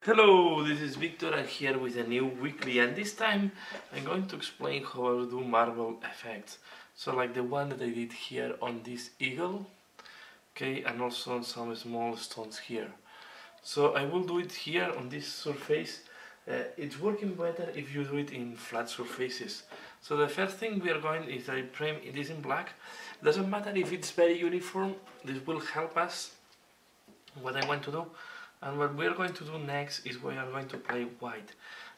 Hello, this is Victor. I'm here with a new weekly, and this time I'm going to explain how I do marble effects. So like the one that I did here on this eagle, okay, and also on some small stones here. So I will do it here on this surface. It's working better if you do it in flat surfaces. So the first thing we are going is I frame this in black. Doesn't matter if it's very uniform, this will help us what I want to do. And what we are going to do next is we are going to play white.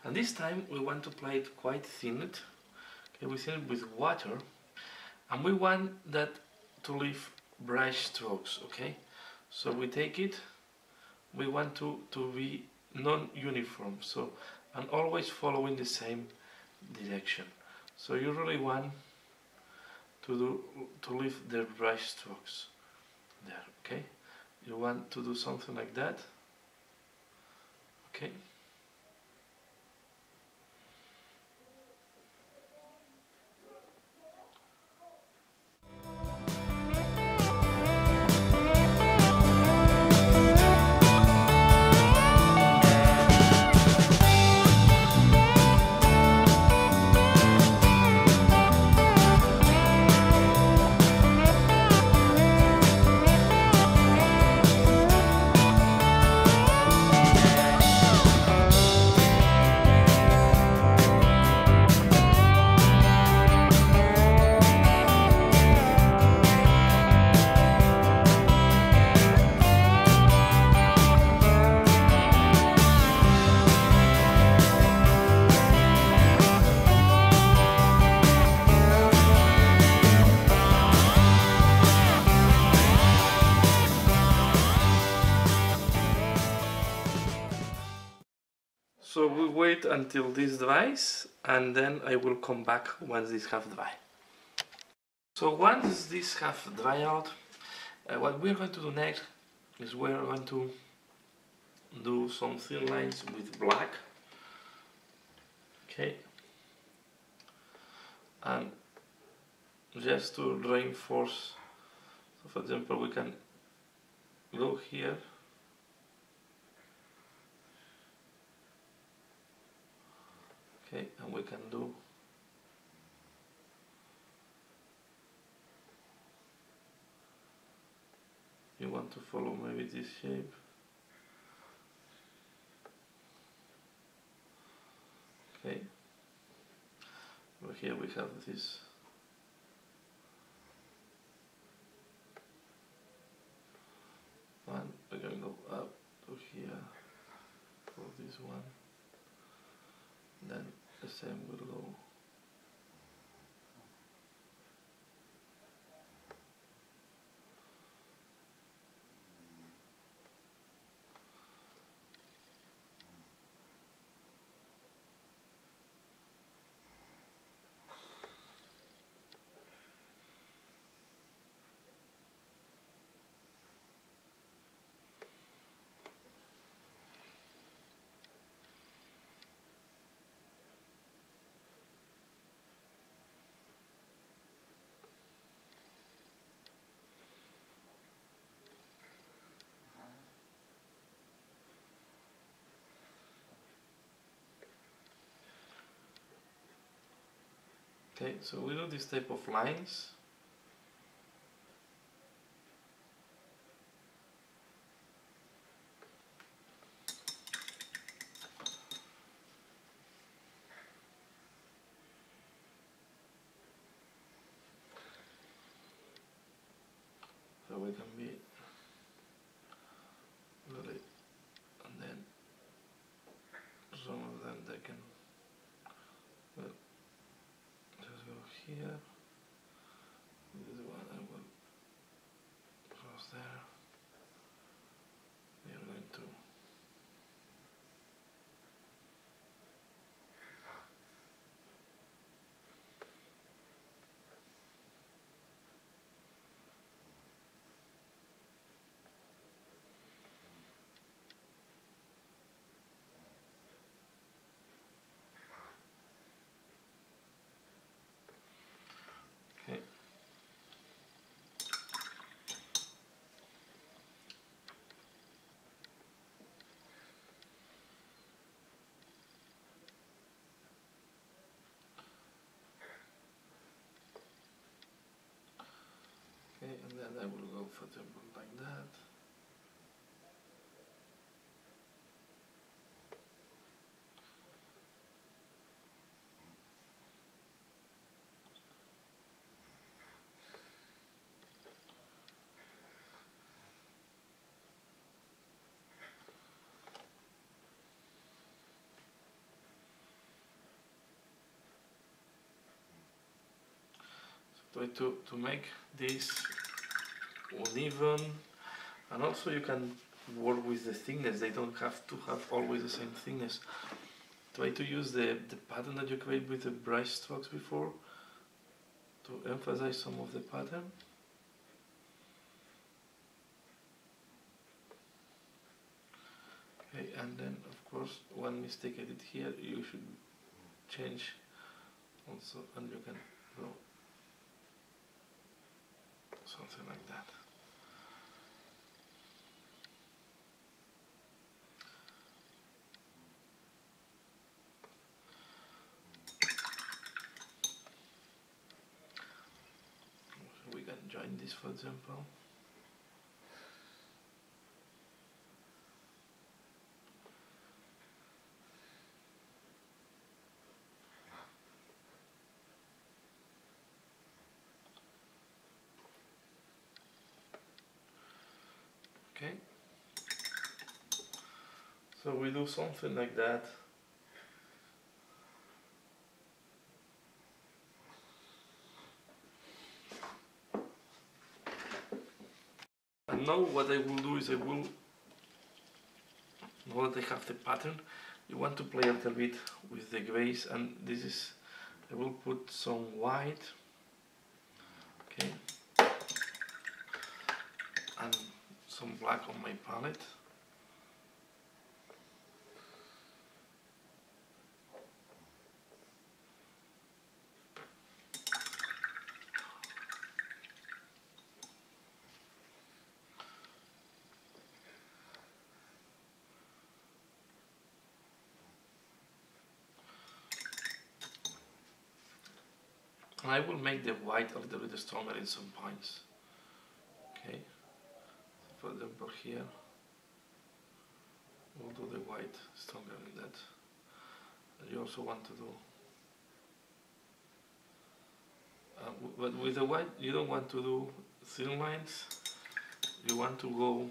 And this time we want to play it quite thinned. Okay, we thin it with water. And we want that to leave brush strokes, okay? So we take it, we want to be non-uniform, so and always following the same direction. So you really want to leave the brush strokes there, okay? You want to do something like that. Okay. So we wait until this dries, and then I will come back once this have dry. So once this have dry out, what we're going to do next is we're going to do some thin lines with black. Okay. And just to reinforce, so for example we can go here. Okay, and we can do you want to follow maybe this shape. Okay, over here we have this one. We're going to go up to here for this one, then the same will go okay, so we do this type of lines. So we can be really, and then some of them they can, well, just go here. This one I will cross there. We are going to and I will go for example like that. Try to make this uneven, and also you can work with the thickness. They don't have to have always the same thickness. Try to use the pattern that you created with the brush strokes before to emphasize some of the pattern. Okay, and then of course one mistake I did here, you should change also, and you can go something like that. So we can join this, for example. Okay, so we do something like that. And now what I will do is I will, now that I have the pattern, you want to play a little bit with the grays, and this is, I will put some white, okay, and some black on my palette. And I will make the white a little bit stronger in some points. Okay, for example here, we'll do the white stronger in that. And you also want to do, but with the white you don't want to do thin lines, you want to go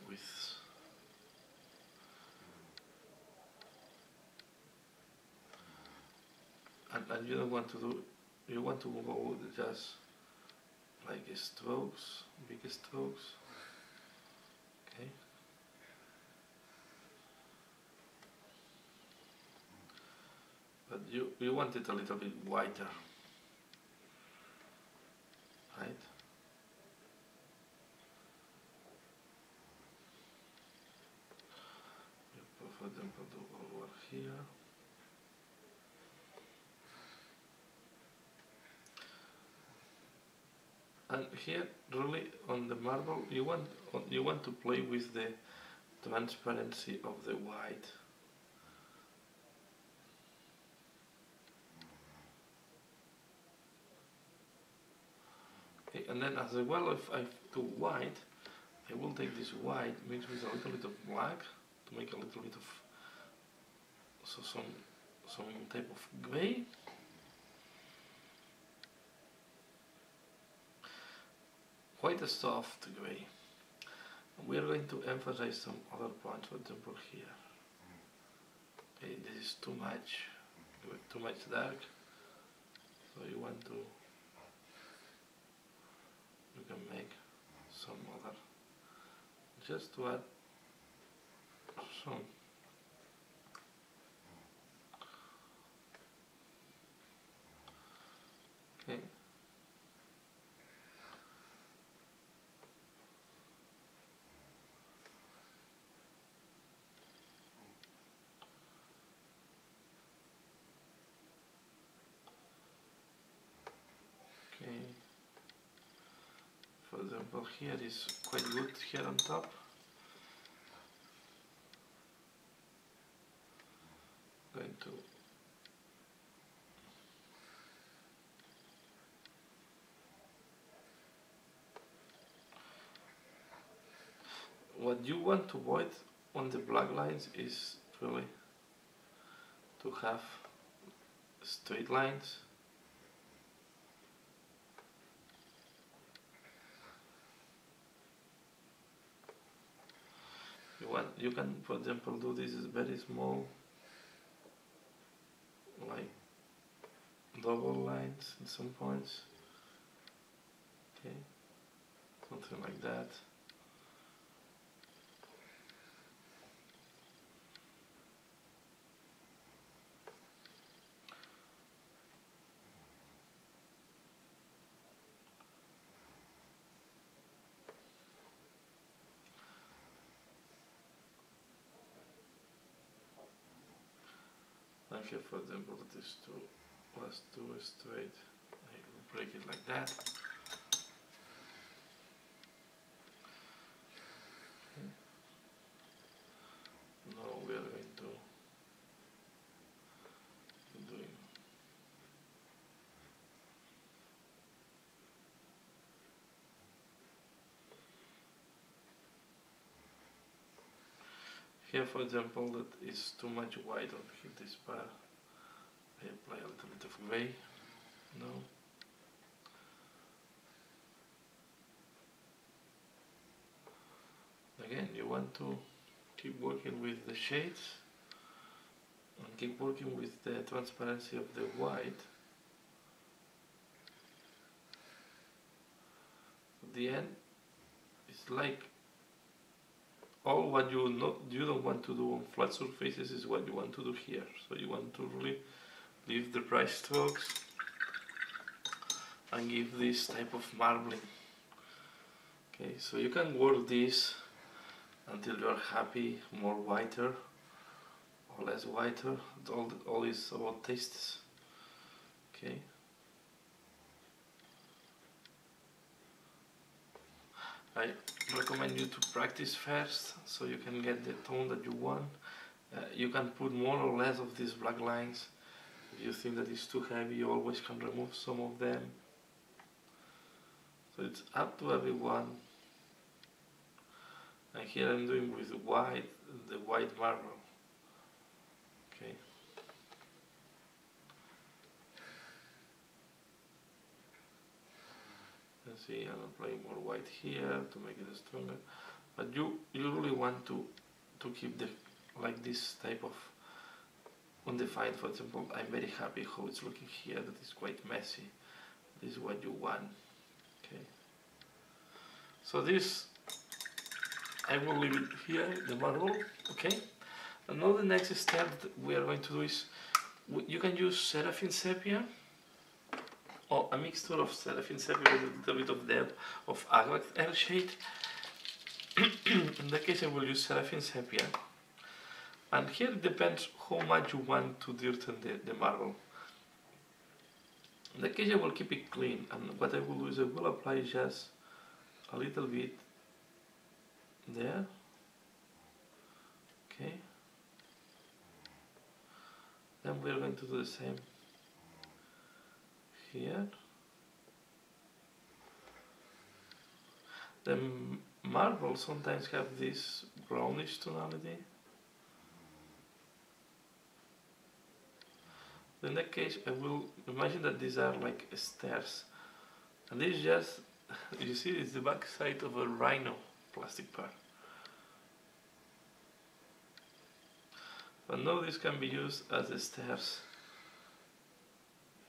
with and you don't want to do, you want to go with just like strokes, big strokes, okay. But you want it a little bit whiter, right? For example, do over here. And here, really, on the marble, you want to play with the transparency of the white. Okay, and then as well, if I do white, I will take this white mixed with a little bit of black to make a little bit of some type of gray. Quite a soft gray. We are going to emphasize some other points, for example here. Okay, this is too much dark, so you can make some other, just to add some. Okay. Okay. For example, here is quite good here on top. Going to What you want to avoid on the black lines is really to have straight lines. You can, for example, do this very small, like double lines in some points. Okay, something like that. And here, for example, this two was too straight. I will break it like that. Okay. Now we are going to doing here, for example, that is too much white on here, this part. I apply a little bit of gray. No. Again, you want to keep working with the shades and keep working with the transparency of the white. At the end, it's like all what you don't want to do on flat surfaces is what you want to do here. So you want to really leave the brush strokes and give this type of marbling. Okay, so you can work this until you are happy, more whiter or less whiter. All is about tastes. Okay. I recommend you to practice first so you can get the tone that you want. You can put more or less of these black lines. If you think that it's too heavy, you always can remove some of them. So it's up to everyone. And here I'm doing with the white marble. Okay. Let's see, I'm applying more white here to make it stronger. But you really want to keep like this type of undefined. For example, I'm very happy how it's looking here. That is quite messy. This is what you want. Okay. So this, I will leave it here, the marble. Okay. And now the next step that we are going to do is, you can use Seraphim Sepia, or a mixture of Seraphim Sepia with a little bit of depth of Agate Air shade. In that case, I will use Seraphim Sepia. And here it depends how much you want to dirten the marble. In that case, I will keep it clean, and what I will do is I will apply just a little bit there. Okay. Then we are going to do the same here. The marble sometimes have this brownish tonality. In that case, I will imagine that these are like stairs, and this is just, you see, it's the back side of a rhino plastic part. But now this can be used as the stairs.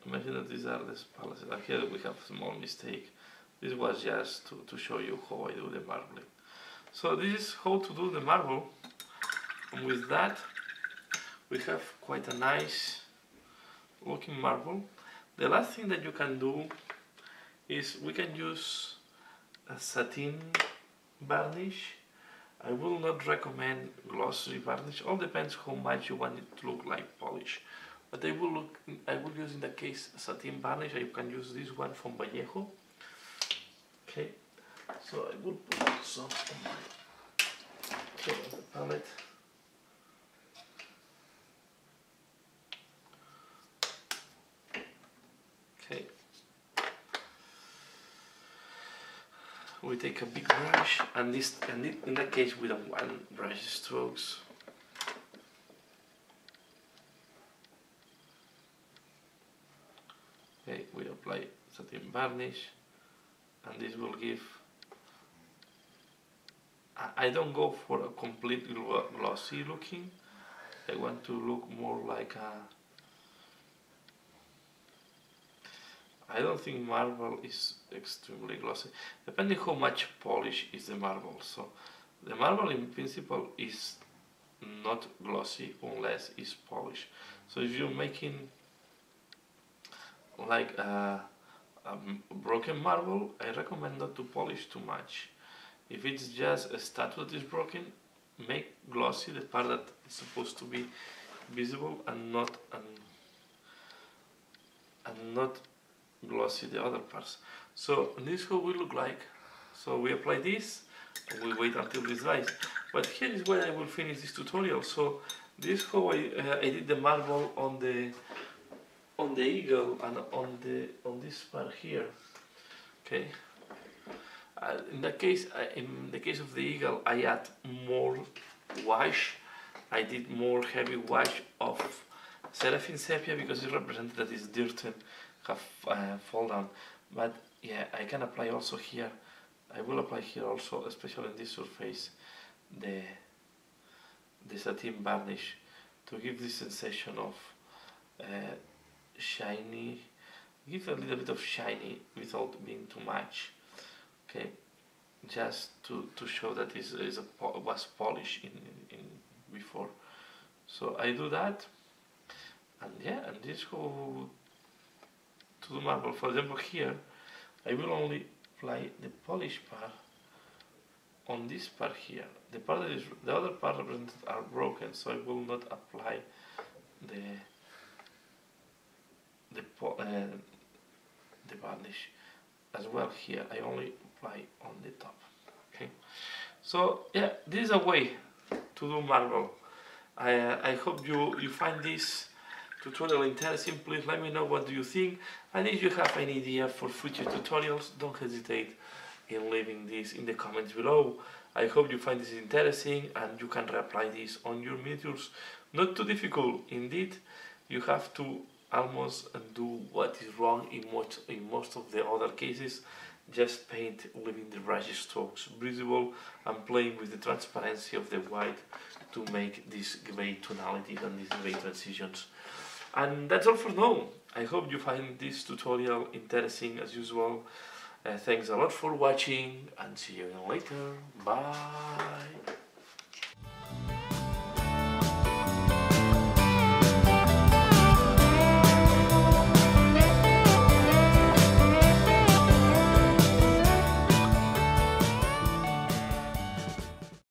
Imagine that these are the palaces. And here we have a small mistake. This was just to show you how I do the marbling. So this is how to do the marble. And with that, we have quite a nice looking marble. The last thing that you can do is we can use a satin varnish. I will not recommend glossy varnish. All depends how much you want it to look like polish. But I will use in that case satin varnish. You can use this one from Vallejo. Okay, so I will put some on the palette. Okay. we take a big brush, and in that case we don't want brush strokes. Okay, we apply satin varnish, and this will give. I don't go for a completely glossy looking. I want to look more like a. I don't think marble is extremely glossy, depending how much polish is the marble. So the marble in principle is not glossy unless it's polished. So if you're making like a broken marble, I recommend not to polish too much. If it's just a statue that is broken, make glossy the part that is supposed to be visible, and not glossy the other parts. So this is how we look like. So we apply this and we wait until this dries. But here is where I will finish this tutorial. So this is how I did the marble on the eagle and on this part here. Okay. In the case of the eagle, I add more wash. I did more heavy wash of Seraphim sepia because it represented that it's dirt and have fall down. But yeah, I can apply also here. I will apply here also, especially in this surface, the satin varnish to give this sensation of shiny. Give a little bit of shiny without being too much. Okay, just to show that it was polished in before. So I do that, and yeah, and this how to do marble. For example, here I will only apply the polished part on this part here. The part that is the other part represented are broken, so I will not apply the varnish as well here. I only apply on the top. Okay, so yeah, this is a way to do marble. I hope you find this tutorial interesting. Please let me know what do you think, and if you have any idea for future tutorials, don't hesitate in leaving this in the comments below. I hope you find this interesting and you can reapply this on your miniatures. Not too difficult indeed. You have to almost do what is wrong in most of the other cases. Just paint, leaving the brush strokes visible and playing with the transparency of the white to make these grey tonalities and these grey transitions. And that's all for now. I hope you find this tutorial interesting as usual. Thanks a lot for watching, and see you later. Bye.